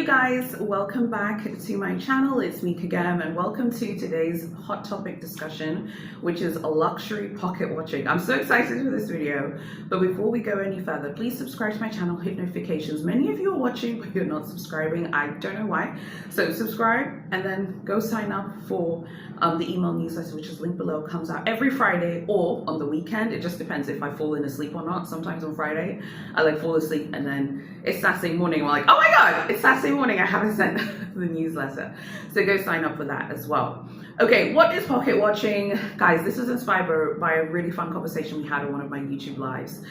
guys, welcome back to my channel. It's me Kagam, and welcome to today's hot topic discussion, which is luxury pocket watching. I'm so excited for this video, but before we go any further, please subscribe to my channel, hit notifications. Many of you are watching but you're not subscribing. I don't know why. So subscribe and then go sign up for the email newsletter, which is linked below. It comes out every Friday or on the weekend. It just depends if I fall in asleep or not. Sometimes on Friday I fall asleep and then it's Saturday morning, I'm like, oh my god, it's Saturday morning, I haven't sent the newsletter. So go sign up for that as well. Okay, what is pocket watching? Guys, this was inspired by a really fun conversation we had on one of my YouTube lives.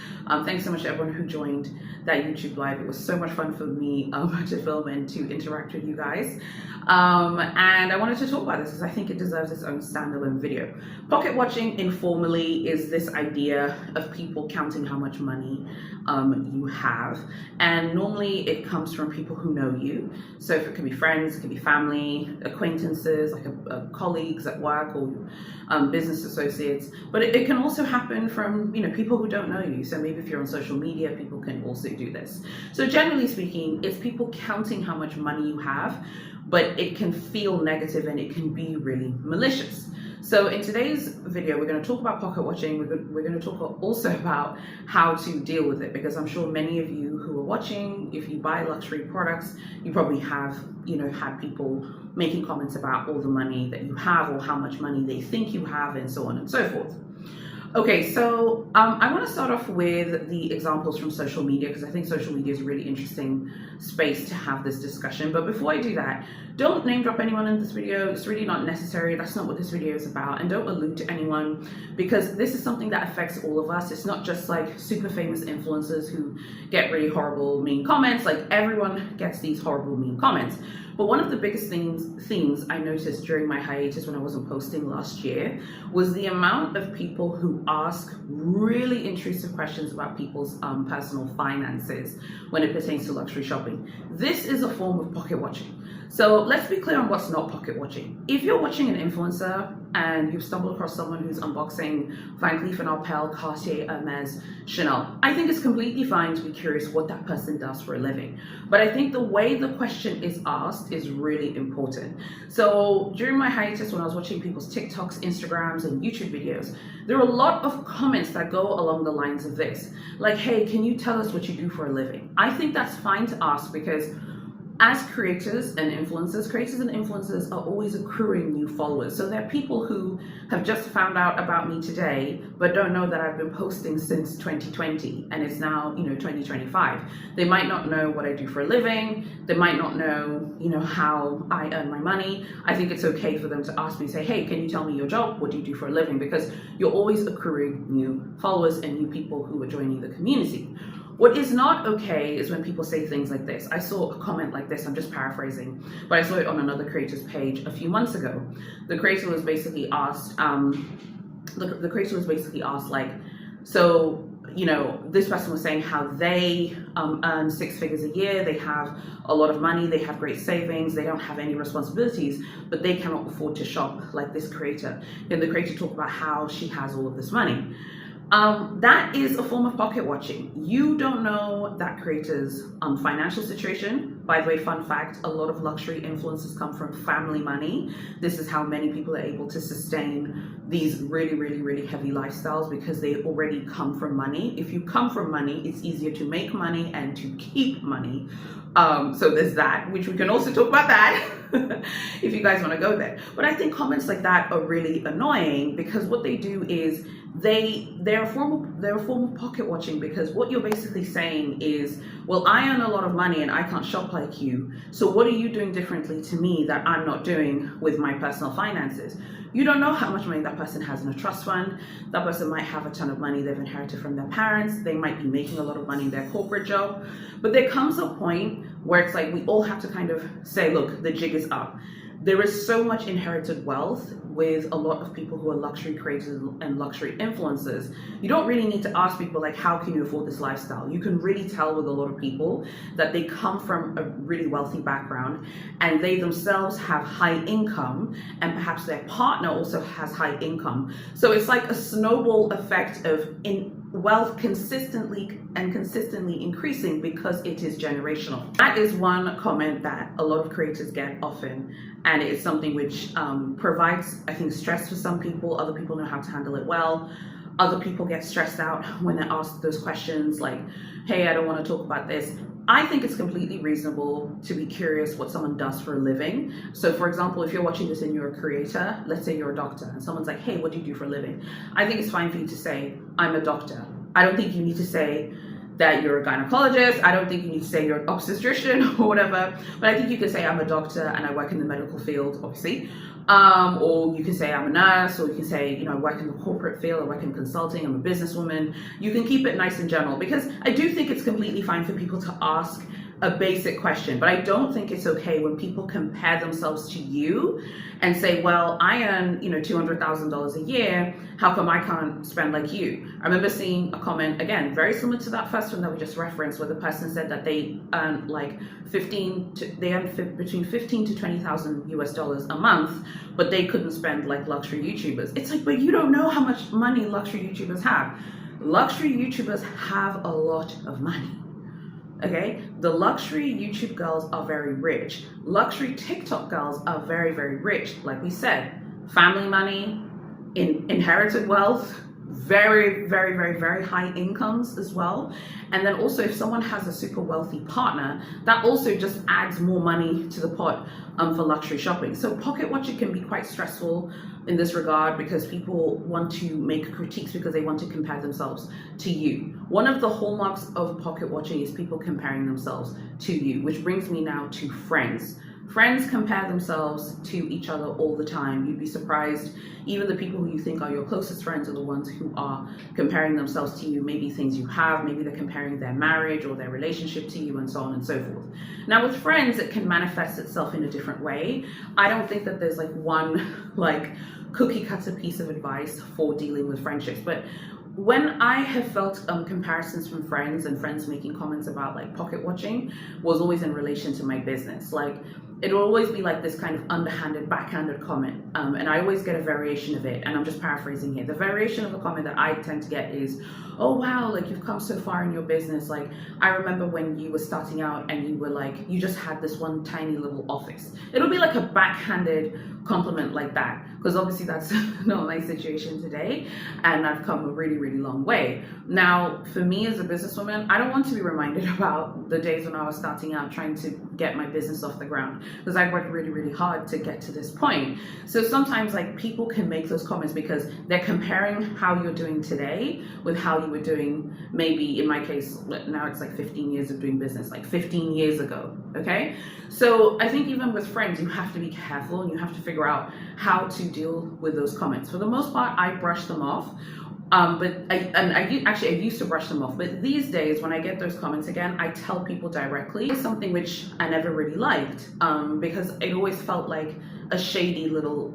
Thanks so much to everyone who joined that YouTube live. It was so much fun for me to film and to interact with you guys. And I wanted to talk about this because I think it deserves its own standalone video. Pocket watching informally is this idea of people counting how much money you have, and normally it comes from people who know you. So if it can be friends, it can be family, acquaintances, like colleagues at work, or business associates, but it can also happen from people who don't know you. So maybe if you're on social media, people can also do this. So generally speaking, it's people counting how much money you have, but it can feel negative and it can be really malicious. So in today's video, we're going to talk about pocket watching. We're going to talk also about how to deal with it, because I'm sure many of you who are watching, if you buy luxury products, you probably have had people making comments about all the money that you have or how much money they think you have and so on and so forth. Okay, so I want to start off with the examples from social media, because I think social media is a really interesting space to have this discussion. But before I do that, don't name drop anyone in this video. It's really not necessary. That's not what this video is about. And don't allude to anyone, because this is something that affects all of us. It's not just like super famous influencers who get really horrible, mean comments. Like, everyone gets these horrible, mean comments. But one of the biggest themes I noticed during my hiatus when I wasn't posting last year was the amount of people who ask really intrusive questions about people's personal finances when it pertains to luxury shopping. This is a form of pocket watching. So let's be clear on what's not pocket watching. If you're watching an influencer and you've stumbled across someone who's unboxing Van Cleef & Arpels, Cartier, Hermes, Chanel, I think it's completely fine to be curious what that person does for a living. But I think the way the question is asked is really important. So during my hiatus, when I was watching people's TikToks, Instagrams, and YouTube videos, there are a lot of comments that go along the lines of this. Like, hey, can you tell us what you do for a living? I think that's fine to ask, because as creators and influencers are always accruing new followers. So there are people who have just found out about me today, but don't know that I've been posting since 2020 and it's now, 2025. They might not know what I do for a living. They might not know, how I earn my money. I think it's okay for them to ask me, say, hey, can you tell me your job? What do you do for a living? Because you're always accruing new followers and new people who are joining the community. What is not okay is when people say things like this. I saw a comment like this, I'm just paraphrasing, but I saw it on another creator's page a few months ago. The creator was basically asked, like, so, this person was saying how they earn 6 figures a year, they have a lot of money, they have great savings, they don't have any responsibilities, but they cannot afford to shop like this creator. And the creator talked about how she has all of this money. That is a form of pocket watching. You don't know that creator's financial situation. By the way, fun fact, a lot of luxury influencers come from family money. This is how many people are able to sustain these really, really, really heavy lifestyles, because they already come from money. If you come from money, it's easier to make money and to keep money. So there's that, which we can also talk about that if you guys want to go there. But I think comments like that are really annoying, because what they do is they're a form of pocket watching, because what you're basically saying is, well, I earn a lot of money and I can't shop like you, so what are you doing differently to me that I'm not doing with my personal finances? You don't know how much money that person has in a trust fund. That person might have a ton of money they've inherited from their parents. They might be making a lot of money in their corporate job. But there comes a point where it's like we all have to kind of say, look, the jig is up. There is so much inherited wealth with a lot of people who are luxury creators and luxury influencers, you don't really need to ask people like, how can you afford this lifestyle? You can really tell with a lot of people that they come from a really wealthy background and they themselves have high income, and perhaps their partner also has high income. So it's like a snowball effect of wealth consistently increasing because it is generational. That is one comment that a lot of creators get often, and it's something which provides, I think, stress for some people. Other people know how to handle it well. Other people get stressed out when they're asked those questions like, hey, I don't want to talk about this. I think it's completely reasonable to be curious what someone does for a living. So for example, if you're watching this and you're a creator, let's say you're a doctor and someone's like, hey, what do you do for a living? I think it's fine for you to say, I'm a doctor. I don't think you need to say that you're a gynecologist. I don't think you need to say you're an obstetrician or whatever, but I think you can say I'm a doctor and I work in the medical field, obviously. Or you can say I'm a nurse, or you can say, you know, I work in the corporate field, I work in consulting, I'm a businesswoman. You can keep it nice and general, because I do think it's completely fine for people to ask a basic question, but I don't think it's okay when people compare themselves to you and say, well, I earn, you know, $200,000 a year. How come I can't spend like you? I remember seeing a comment, again, very similar to that first one that we just referenced, where the person said that they earn like between 15 to 20,000 US dollars a month, but they couldn't spend like luxury YouTubers. It's like, but you don't know how much money luxury YouTubers have. Luxury YouTubers have a lot of money. Okay, the luxury YouTube girls are very rich. Luxury TikTok girls are very, very rich. Like we said, family money, inherited wealth, very, very, very, very high incomes as well. And then also if someone has a super wealthy partner, that also just adds more money to the pot for luxury shopping. So pocket watching can be quite stressful in this regard, because people want to make critiques because they want to compare themselves to you. One of the hallmarks of pocket watching is people comparing themselves to you, which brings me now to friends. Friends compare themselves to each other all the time. You'd be surprised, even the people who you think are your closest friends are the ones who are comparing themselves to you, maybe things you have, maybe they're comparing their marriage or their relationship to you, and so on and so forth. Now with friends, it can manifest itself in a different way. I don't think that there's like one like cookie cutter piece of advice for dealing with friendships, but when I have felt comparisons from friends and friends making comments about like pocket watching was always in relation to my business. Like it will always be like this kind of underhanded, backhanded comment. And I always get a variation of it. And I'm just paraphrasing here. The variation of a comment that I tend to get is, oh, wow, like you've come so far in your business. Like I remember when you were starting out and you were like, you just had this one tiny little office. It'll be like a backhanded compliment like that, because obviously that's not my situation today. And I've come a really, really long way. Now, for me as a businesswoman, I don't want to be reminded about the days when I was starting out trying to get my business off the ground, because I worked really, really hard to get to this point. So sometimes like people can make those comments because they're comparing how you're doing today with how you were doing, maybe in my case, now it's like 15 years of doing business, like 15 years ago, okay? So I think even with friends, you have to be careful and you have to figure out how to deal with those comments. For the most part, I brush them off. But I used to brush them off, but these days when I get those comments again, I tell people directly. It's something which I never really liked, because it always felt like a shady little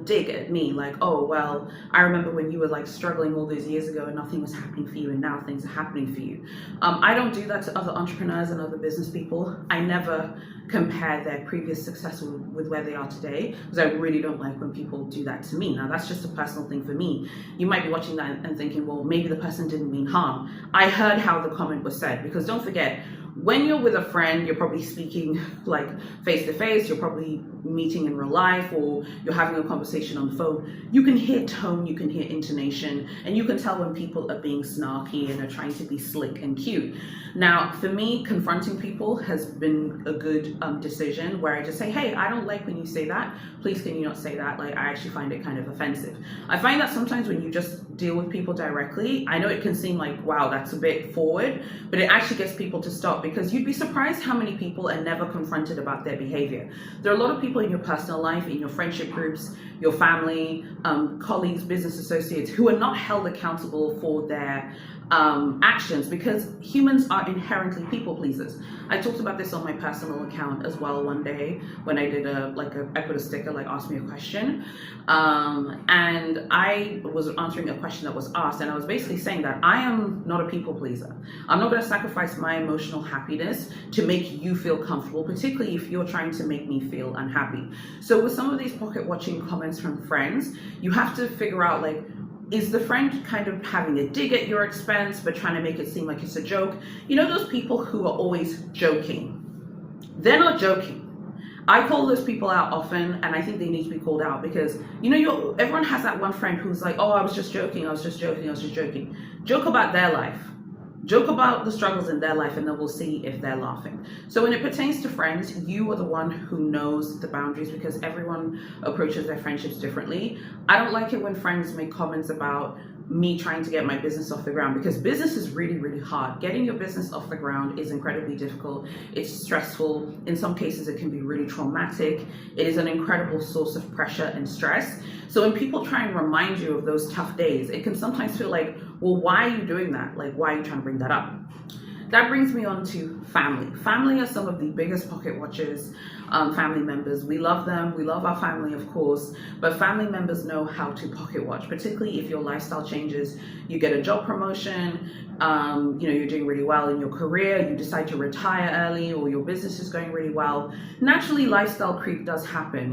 dig at me, like, oh, well, I remember when you were like struggling all those years ago and nothing was happening for you, and now things are happening for you. I don't do that to other entrepreneurs and other business people. I never compare their previous success with where they are today, because I really don't like when people do that to me. Now that's just a personal thing for me. You might be watching that and thinking, well, maybe the person didn't mean harm. I heard how the comment was said, because don't forget, when you're with a friend, you're probably speaking like face to face, you're probably meeting in real life, or you're having a conversation on the phone. You can hear tone, you can hear intonation, and you can tell when people are being snarky and are trying to be slick and cute. Now, for me, confronting people has been a good decision, where I just say, hey, I don't like when you say that. Please, can you not say that? Like, I actually find it kind of offensive. I find that sometimes when you just deal with people directly, I know it can seem like, wow, that's a bit forward, but it actually gets people to stop, because you'd be surprised how many people are never confronted about their behavior. There are a lot of people in your personal life, in your friendship groups, your family, colleagues, business associates, who are not held accountable for their actions, because humans are inherently people pleasers. I talked about this on my personal account as well one day when I did I put a sticker like ask me a question, and I was answering a question that was asked, and I was basically saying that I am not a people pleaser. I'm not going to sacrifice my emotional happiness to make you feel comfortable, particularly if you're trying to make me feel unhappy. So with some of these pocket watching comments from friends, you have to figure out, like, is the friend kind of having a dig at your expense but trying to make it seem like it's a joke? You know those people who are always joking? They're not joking. I call those people out often, and I think they need to be called out, because everyone has that one friend who's like, oh, I was just joking, I was just joking, I was just joking. Joke about their life. Joke about the struggles in their life, and then we'll see if they're laughing. So when it pertains to friends, you are the one who knows the boundaries, because everyone approaches their friendships differently. I don't like it when friends make comments about me trying to get my business off the ground, because business is really, really hard. Getting your business off the ground is incredibly difficult. It's stressful. In some cases, it can be really traumatic. It is an incredible source of pressure and stress. So when people try and remind you of those tough days, it can sometimes feel like, well, why are you doing that? Like, why are you trying to bring that up? That brings me on to family. Family are some of the biggest pocket watchers, family members. We love them. We love our family, of course, but family members know how to pocket watch, particularly if your lifestyle changes. You get a job promotion, you're doing really well in your career, you decide to retire early, or your business is going really well. Naturally, lifestyle creep does happen.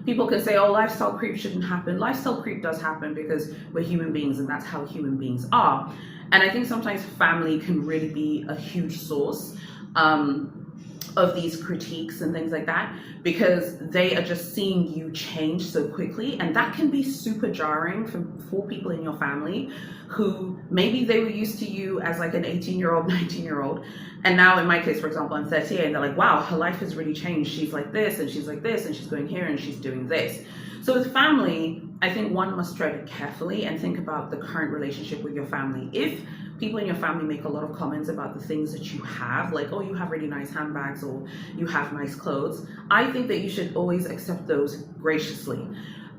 People can say, oh, lifestyle creep shouldn't happen. Lifestyle creep does happen because we're human beings, and that's how human beings are. And I think sometimes family can really be a huge source of these critiques and things like that, because they are just seeing you change so quickly, and that can be super jarring for people in your family who maybe they were used to you as like an 18-year-old, 19-year-old, and now in my case, for example, I'm 38, and they're like, wow, her life has really changed. She's like this, and she's like this, and she's going here, and she's doing this. So with family, I think one must tread it carefully and think about the current relationship with your family. If people in your family make a lot of comments about the things that you have, like, oh, you have really nice handbags, or you have nice clothes, I think that you should always accept those graciously.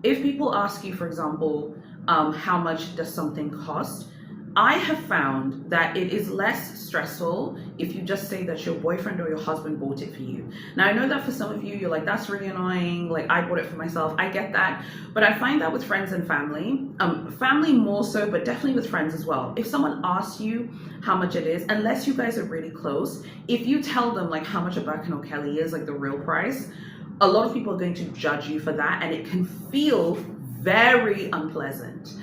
If people ask you, for example, how much does something cost, I have found that it is less stressful if you just say that your boyfriend or your husband bought it for you. Now, I know that for some of you, you're like, that's really annoying. Like, I bought it for myself. I get that. But I find that with friends and family, family more so, but definitely with friends as well. If someone asks you how much it is, unless you guys are really close, if you tell them like how much a Birkin or Kelly is, like the real price, a lot of people are going to judge you for that. And it can feel very unpleasant.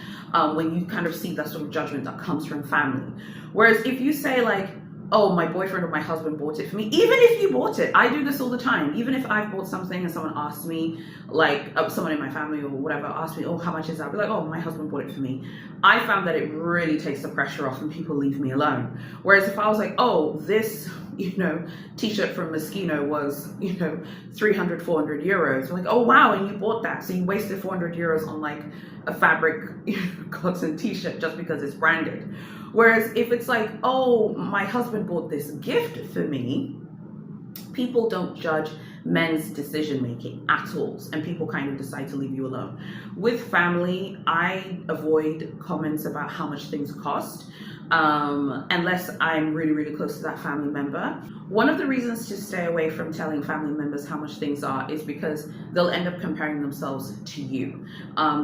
When you kind of see that sort of judgment that comes from family. Whereas if you say like, oh, my boyfriend or my husband bought it for me, even if you bought it, I do this all the time. Even if I've bought something and someone asks me, like someone in my family or whatever asks me, oh, how much is that? I'll be like, oh, my husband bought it for me. I found that it really takes the pressure off and people leave me alone. Whereas if I was like, oh, this, t-shirt from Moschino was, 300, 400 euros. Like, oh, wow, and you bought that. So you wasted 400 euros on like a fabric cotton t-shirt just because it's branded. Whereas if it's like, oh, my husband bought this gift for me, people don't judge men's decision making at all, and people kind of decide to leave you alone. With family, I avoid comments about how much things cost, unless I'm really, really close to that family member. One of the reasons to stay away from telling family members how much things are is because they'll end up comparing themselves to you.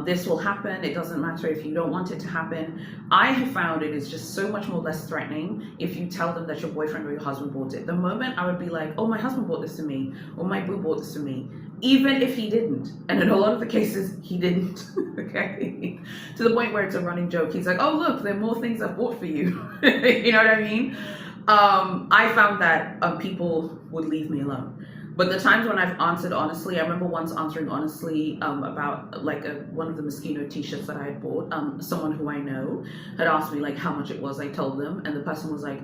This will happen. It doesn't matter if you don't want it to happen. I have found it is just so much more less threatening if you tell them that your boyfriend or your husband bought it. The moment I would be like, oh, my husband bought this to me, or my boo bought this to me, even if he didn't. And in a lot of the cases, he didn't, okay? To the point where it's a running joke. He's like, oh, look, there are more things I've bought for you. You know what I mean? I found that people would leave me alone. But the times when I've answered honestly, I remember once answering honestly about like one of the Moschino t-shirts that I had bought. Someone who I know had asked me like how much it was. I told them, and the person was like,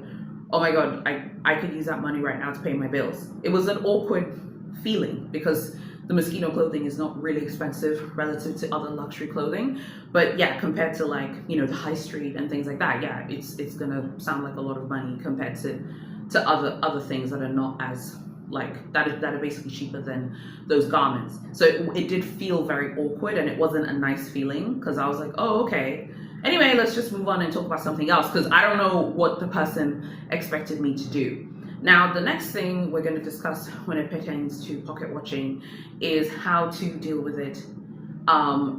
oh my God, I could use that money right now to pay my bills. It was an awkward feeling because the Moschino clothing is not really expensive relative to other luxury clothing, but yeah, compared to like, the high street and things like that, yeah, it's gonna sound like a lot of money compared to other things that are not as like that are basically cheaper than those garments. So it did feel very awkward, and it wasn't a nice feeling because I was like, oh, okay. Anyway, let's just move on and talk about something else, because I don't know what the person expected me to do. Now, the next thing we're going to discuss when it pertains to pocket watching is how to deal with it.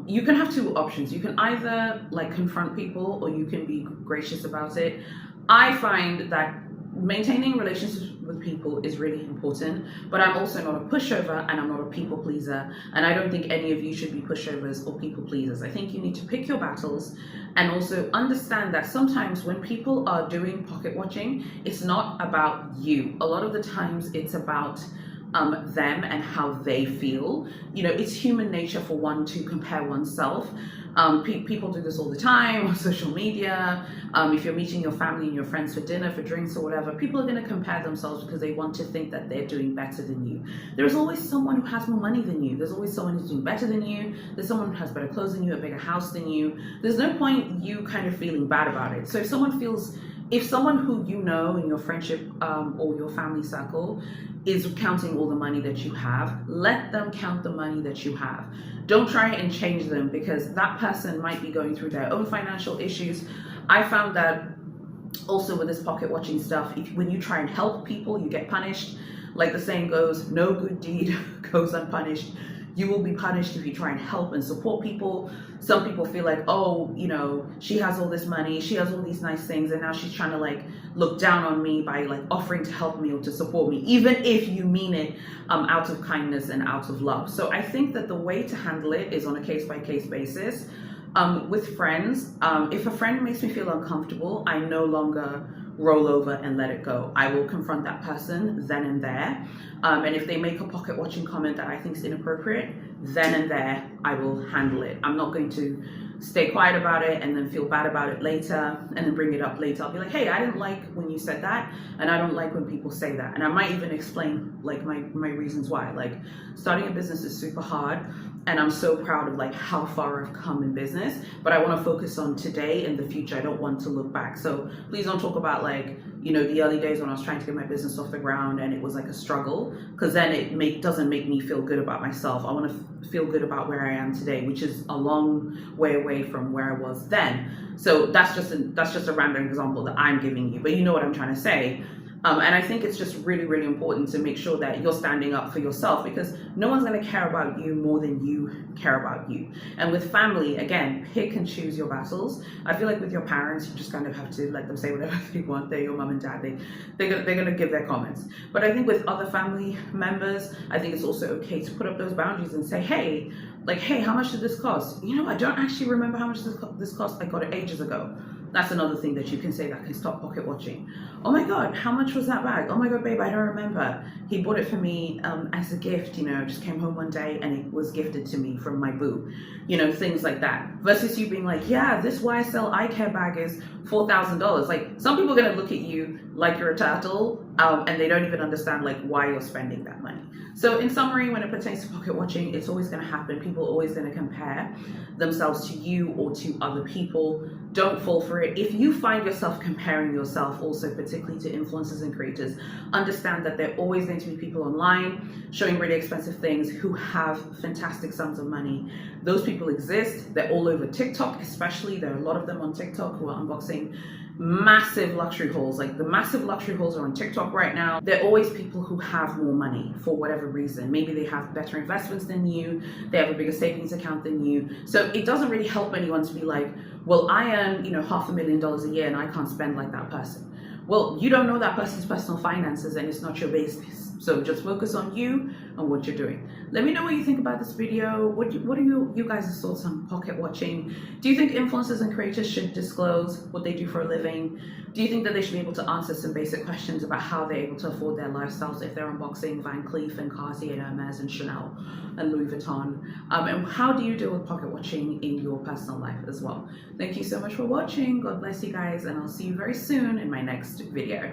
You can have two options. You can either like confront people, or you can be gracious about it. I find that maintaining relationships with people is really important, but I'm also not a pushover, and I'm not a people pleaser, and I don't think any of you should be pushovers or people pleasers. I think you need to pick your battles, and also understand that sometimes when people are doing pocket watching, it's not about you. A lot of the times it's about them and how they feel. You know, it's human nature for one to compare oneself. People do this all the time on social media. If you're meeting your family and your friends for dinner, for drinks or whatever, people are going to compare themselves because they want to think that they're doing better than you. There's always someone who has more money than you. There's always someone who's doing better than you. There's someone who has better clothes than you, a bigger house than you. There's no point you kind of feeling bad about it. So if someone who you know in your friendship or your family circle is counting all the money that you have, let them count the money that you have. Don't try and change them, because that person might be going through their own financial issues. I found that also with this pocket watching stuff, when you try and help people, you get punished. Like the saying goes, no good deed goes unpunished. You will be punished if you try and help and support people. Some people feel like, oh, you know, she has all this money, she has all these nice things, and now she's trying to like look down on me by like offering to help me or to support me, even if you mean it out of kindness and out of love. So I think that the way to handle it is on a case-by-case basis. With friends, if a friend makes me feel uncomfortable, I no longer roll over and let it go. I will confront that person then and there. And if they make a pocket watching comment that I think is inappropriate, then and there I will handle it. I'm not going to stay quiet about it and then feel bad about it later and then bring it up later. I'll be like, hey, I didn't like when you said that, and I don't like when people say that. And I might even explain like my reasons why. Like, starting a business is super hard, and I'm so proud of like how far I've come in business, but I want to focus on today and the future. I don't want to look back. So please don't talk about like, you know, the early days when I was trying to get my business off the ground and it was like a struggle, because then it doesn't make me feel good about myself. I want to feel good about where I am today, which is a long way away from where I was then. So that's just a random example that I'm giving you, but you know what I'm trying to say. And I think it's just really, really important to make sure that you're standing up for yourself, because no one's going to care about you more than you care about you. And with family, again, pick and choose your battles. I feel like with your parents, you just kind of have to let them say whatever they want. They're your mom and dad. They're going to give their comments. But I think with other family members, I think it's also okay to put up those boundaries and say, hey, how much did this cost? You know, I don't actually remember how much this cost. I got it ages ago. That's another thing that you can say that can stop pocket watching. Oh my God, how much was that bag? Oh my God, babe, I don't remember. He bought it for me as a gift, you know, just came home one day and it was gifted to me from my boo. You know, things like that. Versus you being like, yeah, this YSL eye care bag is $4,000. Like, some people are gonna look at you like you're a turtle and they don't even understand like why you're spending that money. So in summary, when it pertains to pocket watching, it's always gonna happen. People are always gonna compare themselves to you or to other people. Don't fall for it. If you find yourself comparing yourself also, particularly to influencers and creators, understand that there are always going to be people online showing really expensive things who have fantastic sums of money. Those people exist. They're all over TikTok, especially. There are a lot of them on TikTok who are unboxing massive luxury hauls. Like, the massive luxury hauls are on TikTok right now. There are always people who have more money for whatever reason. Maybe they have better investments than you, they have a bigger savings account than you. So it doesn't really help anyone to be like, well, I earn, you know, $500,000 a year and I can't spend like that person. Well, you don't know that person's personal finances and it's not your business. So just focus on you and what you're doing. Let me know what you think about this video. What are you guys' thoughts on pocket watching? Do you think influencers and creators should disclose what they do for a living? Do you think that they should be able to answer some basic questions about how they're able to afford their lifestyles if they're unboxing Van Cleef and Cartier and Hermes and Chanel and Louis Vuitton? And how do you deal with pocket watching in your personal life as well? Thank you so much for watching. God bless you guys, and I'll see you very soon in my next video.